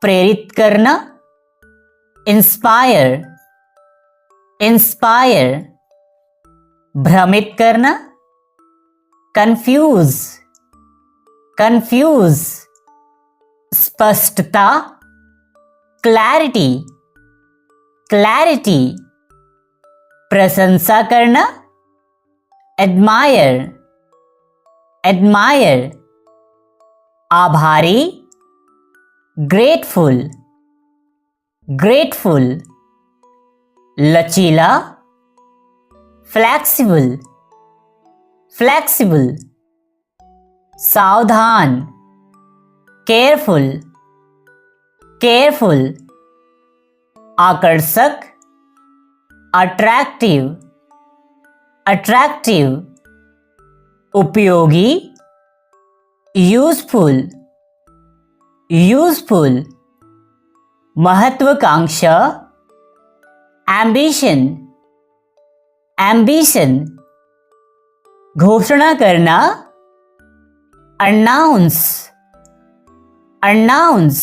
प्रेरित करना, inspire, inspire. भ्रमित करना, कंफ्यूज, कंफ्यूज। स्पष्टता, क्लैरिटी, क्लैरिटी। प्रशंसा करना, एडमायर, एडमायर। आभारी, ग्रेटफुल, ग्रेटफुल। लचीला, फ्लैक्सिबल, फ्लैक्सिबल। सावधान, केयरफुल, केयरफुल। आकर्षक, अट्रैक्टिव, अट्रैक्टिव। उपयोगी, यूजफुल, यूजफुल। महत्वाकांक्षा, एम्बिशन, एम्बिशन। घोषणा करना, अनाउंस, अनाउंस।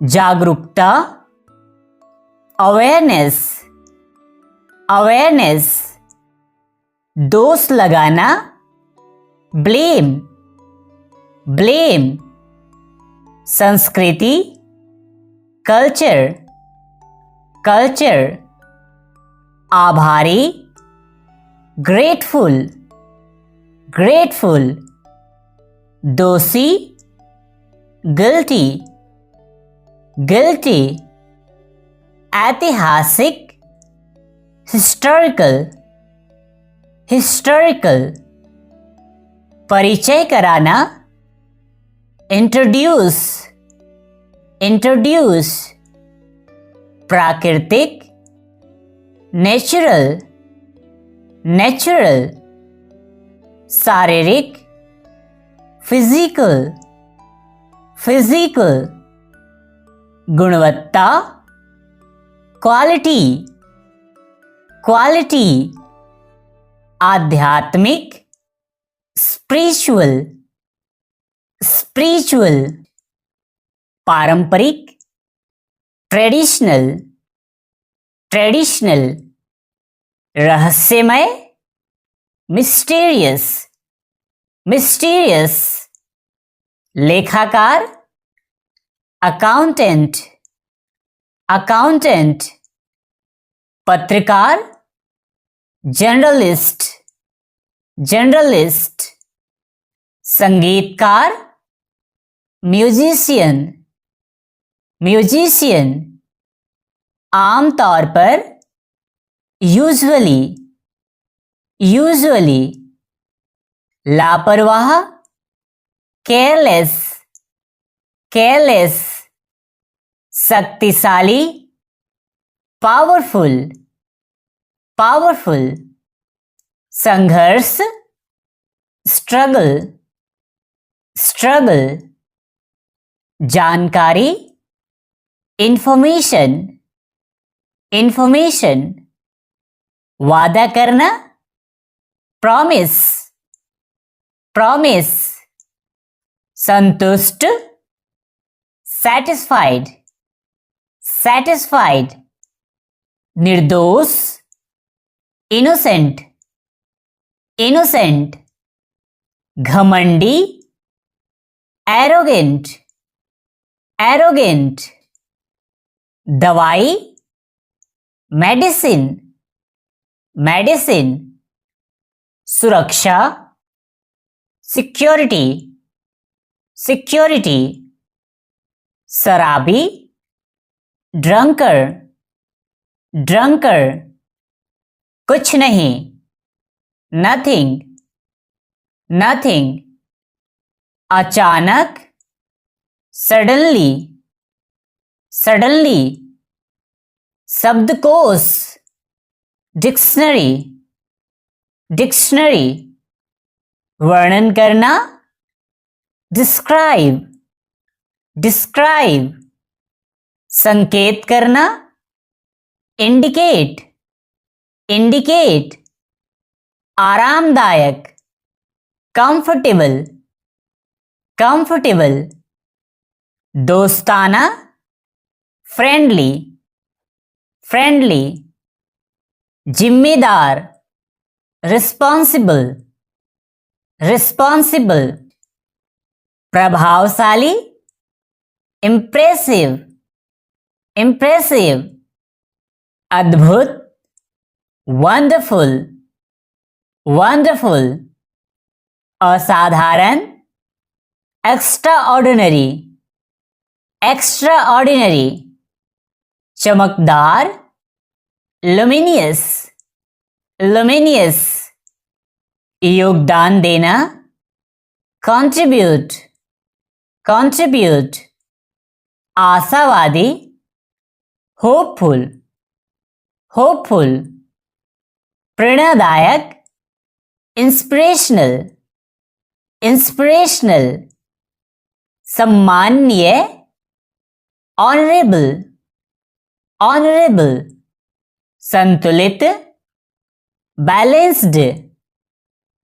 जागरूकता, अवेयरनेस, अवेयरनेस। दोष लगाना, ब्लेम, ब्लेम। संस्कृति, कल्चर, कल्चर। आभारी, ग्रेटफुल, ग्रेटफुल। दोषी, गिल्टी, गिल्टी। ऐतिहासिक, हिस्टोरिकल, हिस्टोरिकल। परिचय कराना, इंट्रोड्यूस, इंट्रोड्यूस। प्राकृतिक, नेचुरल, नेचुरल। शारीरिक, फिजिकल, फिजिकल। गुणवत्ता, क्वालिटी, क्वालिटी। आध्यात्मिक, स्पिरिचुअल, स्पिरिचुअल। पारंपरिक, ट्रेडिशनल, ट्रेडिशनल। रहस्यमय, मिस्टीरियस, मिस्टीरियस। लेखाकार, अकाउंटेंट, अकाउंटेंट। पत्रकार, जर्नलिस्ट, जर्नलिस्ट। संगीतकार, म्यूजिशियन, म्यूजिशियन। आमतौर पर, यूजुअली, यूजुअली। लापरवाह, केयरलेस, केयरलेस। शक्तिशाली, पावरफुल, पावरफुल। संघर्ष, स्ट्रगल, स्ट्रगल। जानकारी, इंफॉर्मेशन, इंफॉर्मेशन। वादा करना, प्रॉमिस, प्रॉमिस। संतुष्ट, सैटिस्फाइड, सैटिस्फाइड। निर्दोष, इनोसेंट, इनोसेंट। घमंडी, एरोगेंट, एरोगेंट। दवाई, मेडिसिन, मेडिसिन। सुरक्षा, सिक्योरिटी, सिक्योरिटी। शराबी, ड्रंकर, ड्रंकर। कुछ नहीं, नथिंग, नथिंग। अचानक, सडनली, सडनली। शब्दकोश, डिक्शनरी, डिक्शनरी। वर्णन करना, डिस्क्राइब, डिस्क्राइब। संकेत करना, इंडिकेट, इंडिकेट। आरामदायक, कंफर्टेबल, कंफर्टेबल। दोस्ताना, फ्रेंडली, फ्रेंडली। जिम्मेदार, रिस्पॉन्सिबल, रिस्पॉन्सिबल। प्रभावशाली, इम्प्रेसिव, इम्प्रेसिव। अद्भुत, वंडरफुल, वंडरफुल। असाधारण, एक्स्ट्रा ऑर्डिनरी, एक्स्ट्रा ऑर्डिनरी। चमकदार, लुमिनियस, लुमिनियस। योगदान देना, कंट्रीब्यूट, कंट्रीब्यूट। आशावादी, होपफुल, होपफुल। प्रेरणादायक, इंस्पिरेशनल, इंस्पिरेशनल। सम्माननीय, ऑनरेबल, ऑनरेबल। संतुलित, बैलेंस्ड,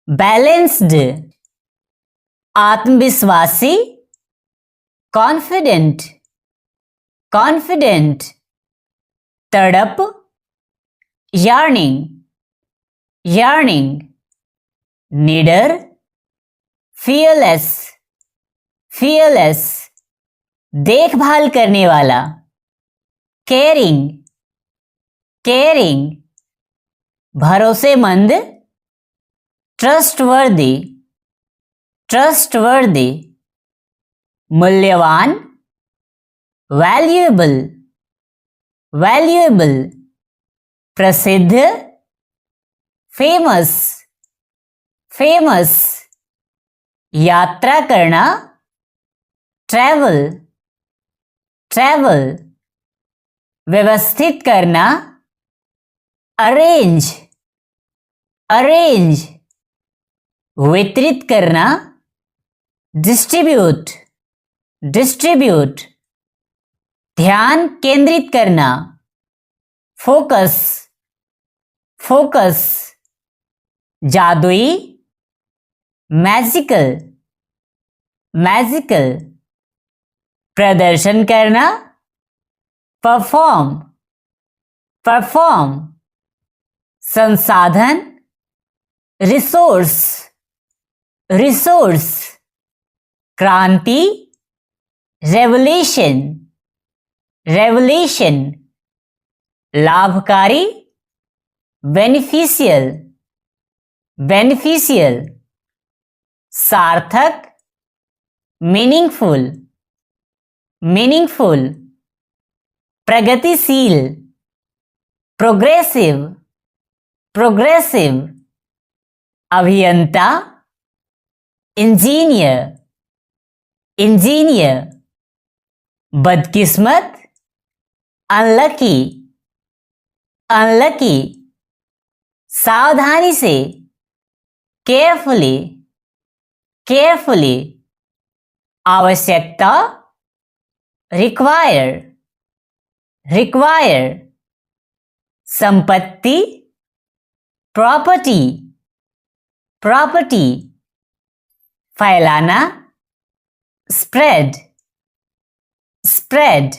बैलेंस्ड। आत्मविश्वासी, कॉन्फिडेंट, कॉन्फिडेंट। तड़प, यार्निंग, यार्निंग। निडर, फियरलेस, फियरलेस। देखभाल करने वाला, केयरिंग, केयरिंग। भरोसेमंद, ट्रस्टवर्दी, ट्रस्टवर्दी। मूल्यवान, वैल्यूएबल, वैल्यूएबल। प्रसिद्ध, फेमस, फेमस। यात्रा करना, ट्रैवल, ट्रैवल। व्यवस्थित करना, अरेंज, अरेंज। वितरित करना, डिस्ट्रीब्यूट, डिस्ट्रीब्यूट। ध्यान केंद्रित करना, फोकस, फोकस। जादुई, मैजिकल, मैजिकल। प्रदर्शन करना, परफॉर्म, परफॉर्म। संसाधन, रिसोर्स, रिसोर्स। क्रांति, रेवोल्यूशन, रेवोल्यूशन। लाभकारी, बेनिफिशियल, बेनिफिशियल। सार्थक, मीनिंगफुल, मीनिंगफुल। प्रगतिशील, प्रोग्रेसिव, प्रोग्रेसिव। अभियंता, इंजीनियर, इंजीनियर। बदकिस्मत, अनलकी, अनलकी। सावधानी से, केयरफुली, केयरफुली। आवश्यकता, रिक्वायर, रिक्वायर। संपत्ति, प्रॉपर्टी, प्रॉपर्टी। फैलाना, स्प्रेड, स्प्रेड।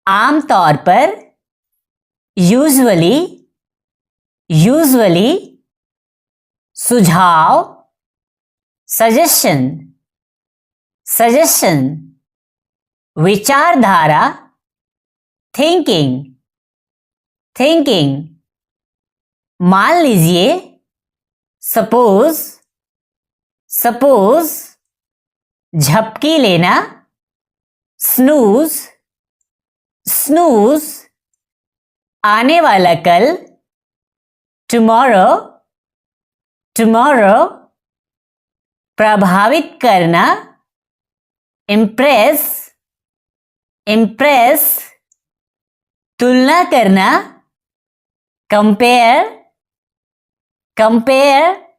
आमतौर पर, यूजुअली, यूजुअली। सुझाव, सजेशन, सजेशन। विचारधारा, थिंकिंग, थिंकिंग। मान लीजिए, सपोज, सपोज। झपकी लेना, स्नूज, स्नूज। आने वाला कल, टुमारो, टुमारो। प्रभावित करना, इम्प्रेस, इम्प्रेस। तुलना करना, कंपेयर, कंपेयर।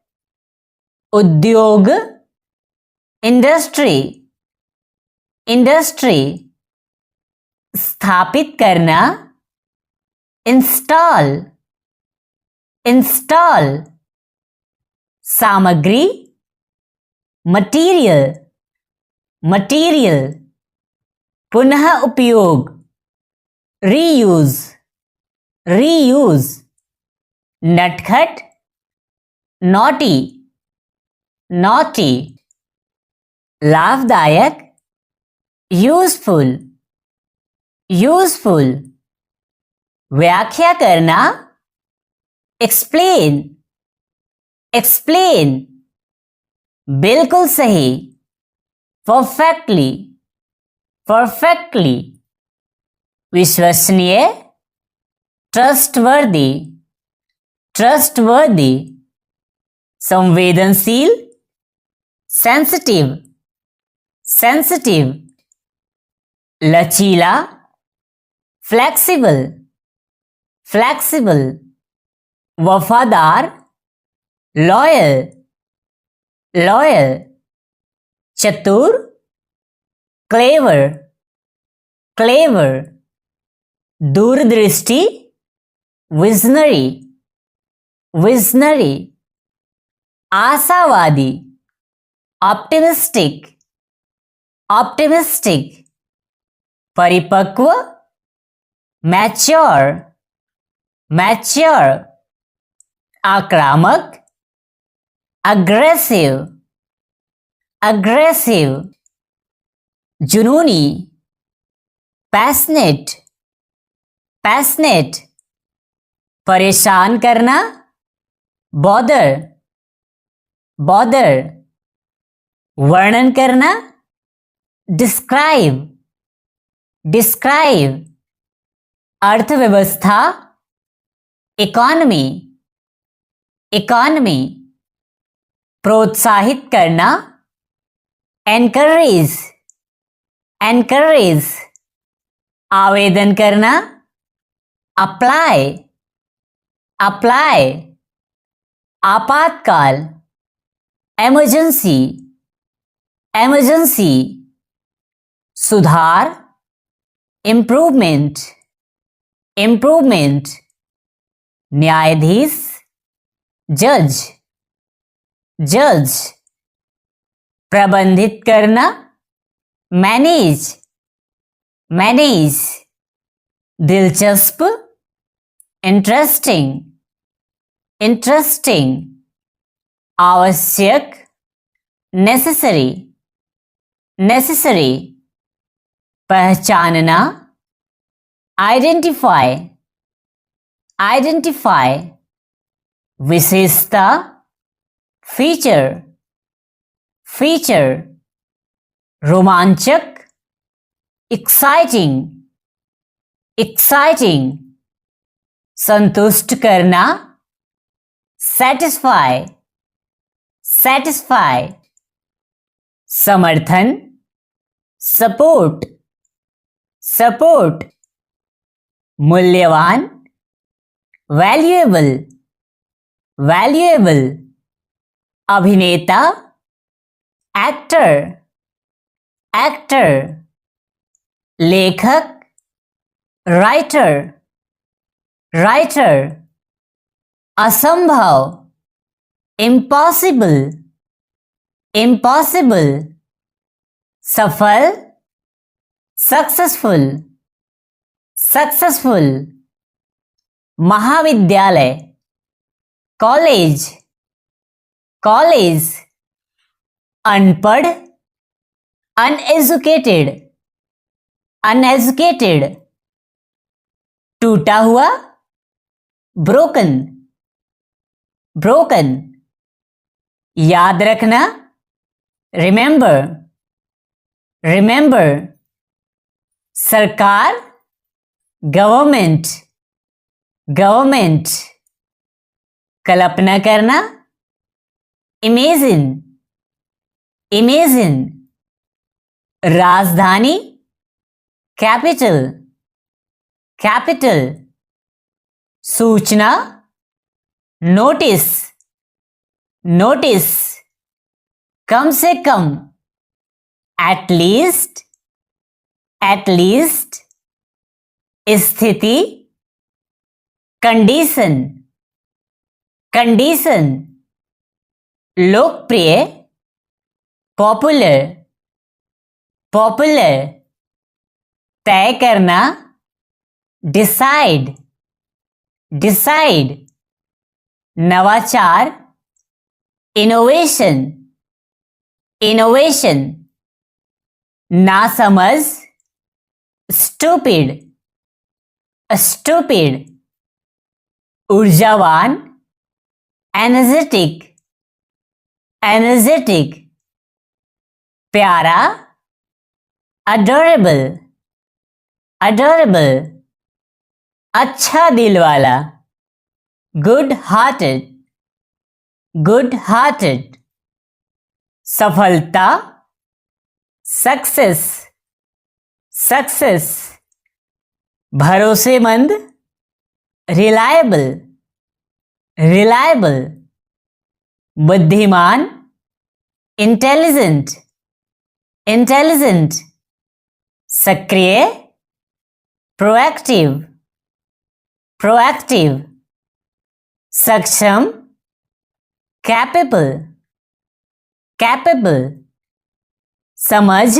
उद्योग, इंडस्ट्री, इंडस्ट्री। स्थापित करना, इंस्टॉल, इंस्टॉल। सामग्री, मटीरियल, मटीरियल। पुनः उपयोग, रीयूज, रीयूज। नटखट, नॉटी, नॉटी। लाभदायक, यूजफुल, यूजफुल। व्याख्या करना, एक्सप्लेन, एक्सप्लेन। बिल्कुल सही, परफेक्टली, परफेक्टली। विश्वसनीय, ट्रस्टवर्दी, ट्रस्टवर्दी। संवेदनशील, सेंसिटिव, सेंसिटिव। लचीला, फ्लेक्सिबल, फ्लेक्सिबल। वफादार, लॉयल, लॉयल। चतुर, क्लेवर, क्लेवर। दूरदृष्टि, विजनरी, विजनरी। आशावादी, ऑप्टिमिस्टिक, ऑप्टिमिस्टिक। परिपक्व, मैच्योर, मैच्योर। आक्रामक, अग्रेसिव, अग्रेसिव। जुनूनी, पैशनेट, पैशनेट। परेशान करना, बॉदर, बॉदर। वर्णन करना, डिस्क्राइब, डिस्क्राइब। अर्थव्यवस्था, इकोनॉमी, इकोनॉमी। प्रोत्साहित करना, एनकरेज, एनकरेज। आवेदन करना, अप्लाई, अप्लाई। आपातकाल, इमरजेंसी, इमरजेंसी। सुधार, इम्प्रूवमेंट, इम्प्रूवमेंट। न्यायाधीश, जज, जज। प्रबंधित करना, मैनेज, मैनेज। दिलचस्प, इंटरेस्टिंग, इंटरेस्टिंग। आवश्यक, नेसेसरी, नेसेसरी। पहचानना, आइडेंटिफाई, आइडेंटिफाई। विशेषता, फीचर, फीचर। रोमांचक, एक्साइटिंग, एक्साइटिंग। संतुष्ट करना, सेटिस्फाई, सेटिस्फाई। समर्थन, सपोर्ट, सपोर्ट। मूल्यवान, वैल्यूएबल, वैल्यूएबल। अभिनेता, एक्टर, एक्टर। लेखक, राइटर, राइटर। असंभव, इम्पॉसिबल, इम्पॉसिबल। सफल, सक्सेसफुल, सक्सेसफुल। महाविद्यालय, कॉलेज, कॉलेज। अनपढ़, अनएजुकेटेड, अनएजुकेटेड। टूटा हुआ, ब्रोकन, ब्रोकन। याद रखना, रिमेंबर, रिमेंबर। सरकार, गवर्नमेंट, गवर्नमेंट। कल्पना करना, इमेजिन, इमेजिन। राजधानी, कैपिटल, कैपिटल। सूचना, नोटिस, नोटिस। कम से कम, एटलीस्ट, एटलीस्ट। स्थिति, कंडीशन, कंडीशन। लोकप्रिय, पॉपुलर, पॉपुलर। तय करना, डिसाइड, डिसाइड। नवाचार, इनोवेशन, इनोवेशन। नासमझ, स्टूपिड, स्टूपिड। ऊर्जावान, एनर्जेटिक, एनर्जेटिक। प्यारा, अडोरेबल, अडोरेबल। अच्छा दिल वाला, गुड हार्टेड, गुड हार्टेड। सफलता, सक्सेस, सक्सेस। भरोसेमंद, रिलायबल, रिलायबल। बुद्धिमान, इंटेलिजेंट, इंटेलिजेंट। सक्रिय, प्रोएक्टिव, प्रोएक्टिव। सक्षम, कैपेबल, कैपेबल। समझ,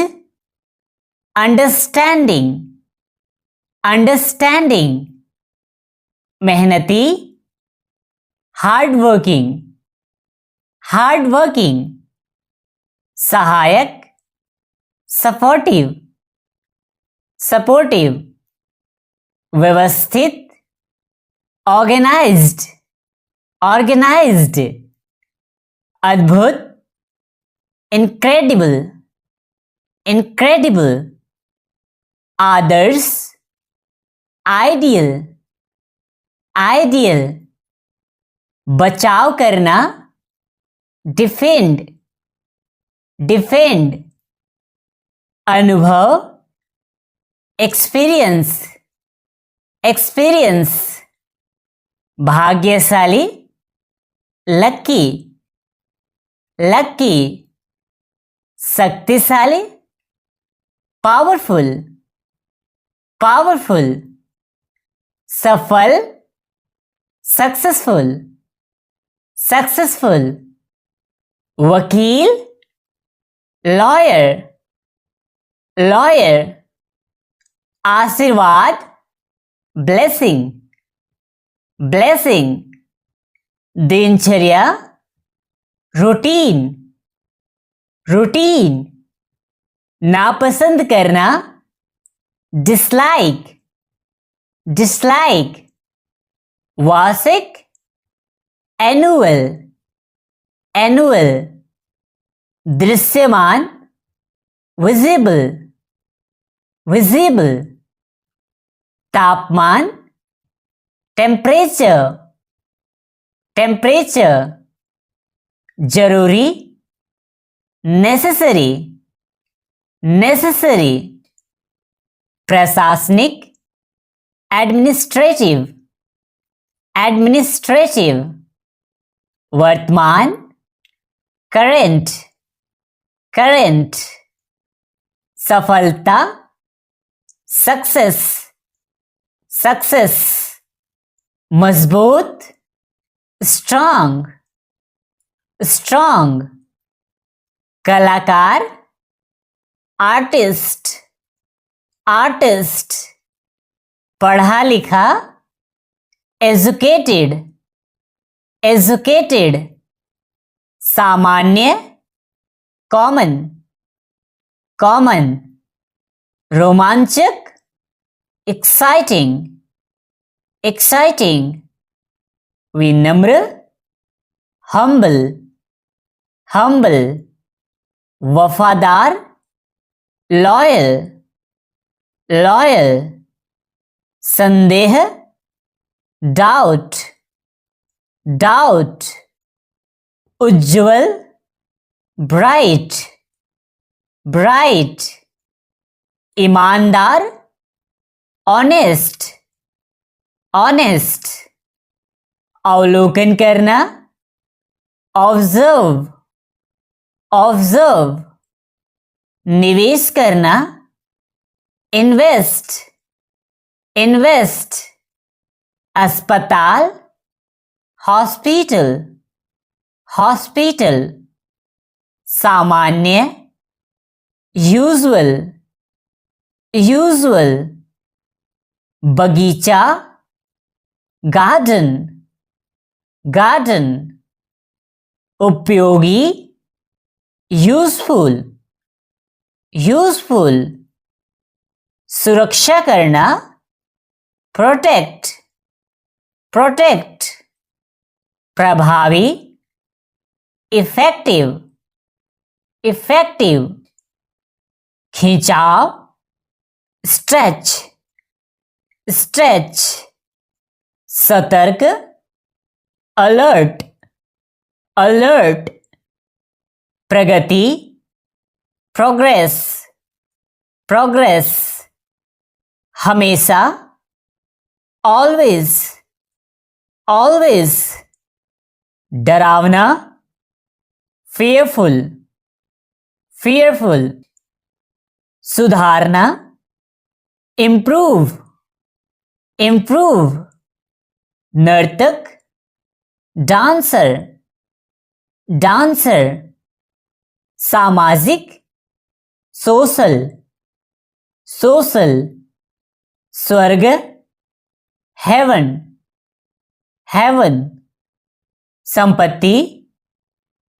अंडरस्टैंडिंग, अंडरस्टैंडिंग। मेहनती, हार्ड वर्किंग, हार्ड वर्किंग। सहायक, सपोर्टिव, सपोर्टिव। व्यवस्थित, ऑर्गेनाइज्ड, ऑर्गेनाइज्ड। अद्भुत, इनक्रेडिबल, इनक्रेडिबल। आदर्श, आइडियल, आइडियल। बचाव करना, डिफेंड, डिफेंड। अनुभव, एक्सपीरियंस, एक्सपीरियंस। भाग्यशाली, लकी, लकी। शक्तिशाली, पावरफुल, पावरफुल। सफल, सक्सेसफुल, सक्सेसफुल। वकील, लॉयर, लॉयर। आशीर्वाद, ब्लेसिंग, ब्लेसिंग। दिनचर्या, रूटीन, रूटीन। नापसंद करना, डिसलाइक, डिसलाइक। वार्षिक, एनुअल, एनुअल। दृश्यमान, विजिबल, विजिबल। तापमान, टेम्परेचर, टेम्परेचर। जरूरी, नेसेसरी, नेसेसरी। प्रशासनिक, एडमिनिस्ट्रेटिव, एडमिनिस्ट्रेटिव। वर्तमान, करेंट, करेंट। सफलता, सक्सेस, सक्सेस। मजबूत, स्ट्रांग, स्ट्रांग। कलाकार, आर्टिस्ट, आर्टिस्ट। पढ़ा लिखा, एजुकेटेड, एजुकेटेड। सामान्य, कॉमन, कॉमन। रोमांचक, एक्साइटिंग, एक्साइटिंग। विनम्र, हम्बल, हम्बल। वफादार, लॉयल, लॉयल। संदेह, डाउट, डाउट। उज्ज्वल, ब्राइट, ब्राइट। ईमानदार, ऑनेस्ट, ऑनेस्ट। अवलोकन करना, ऑब्जर्व, ऑब्जर्व। निवेश करना, इन्वेस्ट, इन्वेस्ट। अस्पताल, हॉस्पिटल, हॉस्पिटल। सामान्य, यूजुअल, यूजुअल, बगीचा, गार्डन, गार्डन, उपयोगी, यूजफुल, यूजफुल, सुरक्षा करना, प्रोटेक्ट, प्रोटेक्ट, प्रभावी, इफेक्टिव, इफेक्टिव, खिंचाव, स्ट्रेच, स्ट्रेच, सतर्क, अलर्ट, अलर्ट, प्रगति, प्रोग्रेस, प्रोग्रेस, हमेशा, ऑलवेज, ऑलवेज, डरावना, fearful, fearful, सुधारना, improve, improve, नर्तक, dancer, dancer, सामाजिक, social, social, स्वर्ग, heaven, heaven, संपत्ति,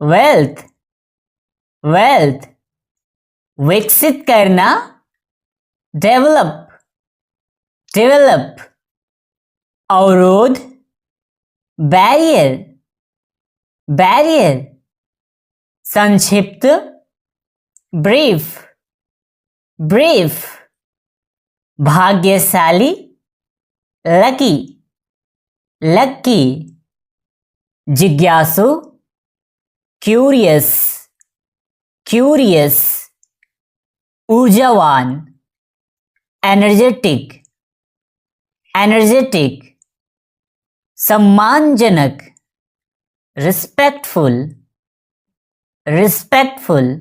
वेल्थ, वेल्थ, विकसित करना, डेवलप, डेवलप, अवरोध, बैरियर, बैरियर, संक्षिप्त, ब्रीफ, ब्रीफ, भाग्यशाली, लकी, लकी, जिज्ञासु, क्यूरियस, क्यूरियस, ऊर्जावान, एनर्जेटिक, एनर्जेटिक, सम्मानजनक, रिस्पेक्टफुल, रिस्पेक्टफुल,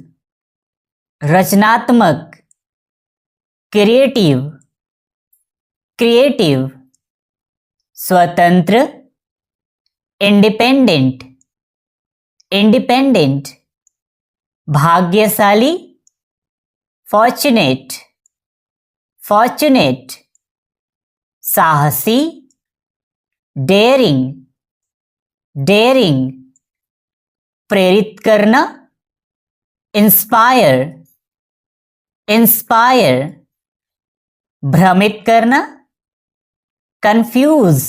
रचनात्मक, क्रिएटिव, क्रिएटिव, स्वतंत्र, इंडिपेंडेंट, इंडिपेंडेंट, भाग्यशाली, फॉर्चुनेट, फॉर्चुनेट, साहसी, डेयरिंग, डेयरिंग, प्रेरित करना, इंस्पायर, इंस्पायर, भ्रमित करना, कंफ्यूज,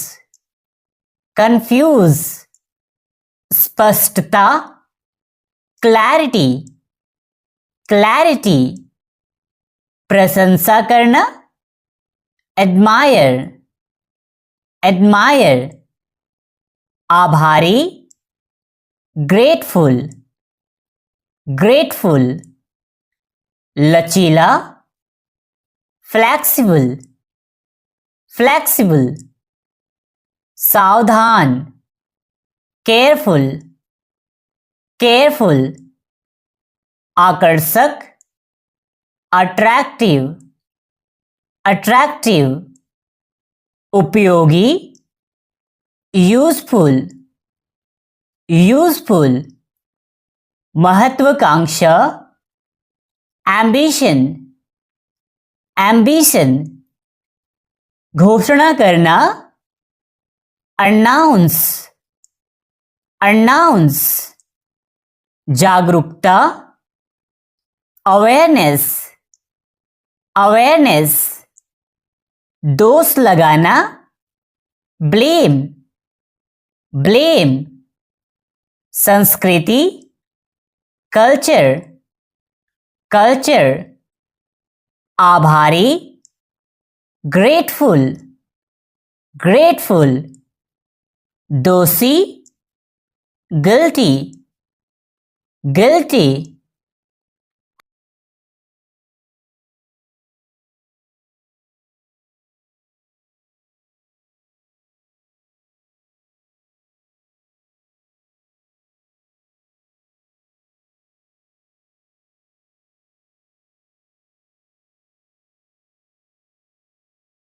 कंफ्यूज, स्पष्टता, क्लैरिटी, क्लैरिटी, प्रशंसा करना, एडमायर, एडमायर, आभारी, ग्रेटफुल, ग्रेटफुल, लचीला, फ्लैक्सिबल, फ्लैक्सिबल, सावधान, केयरफुल, केयरफुल, आकर्षक, अट्रैक्टिव, अट्रैक्टिव, उपयोगी, यूजफुल, यूजफुल, महत्वाकांक्षा, एम्बिशन, एम्बिशन, घोषणा करना, अनाउंस, अनाउंस, जागरूकता, अवेयरनेस, अवेयरनेस, दोष लगाना, ब्लेम, ब्लेम, संस्कृति, कल्चर, कल्चर, आभारी, ग्रेटफुल, ग्रेटफुल, दोषी, गिल्टी, गिल्टी,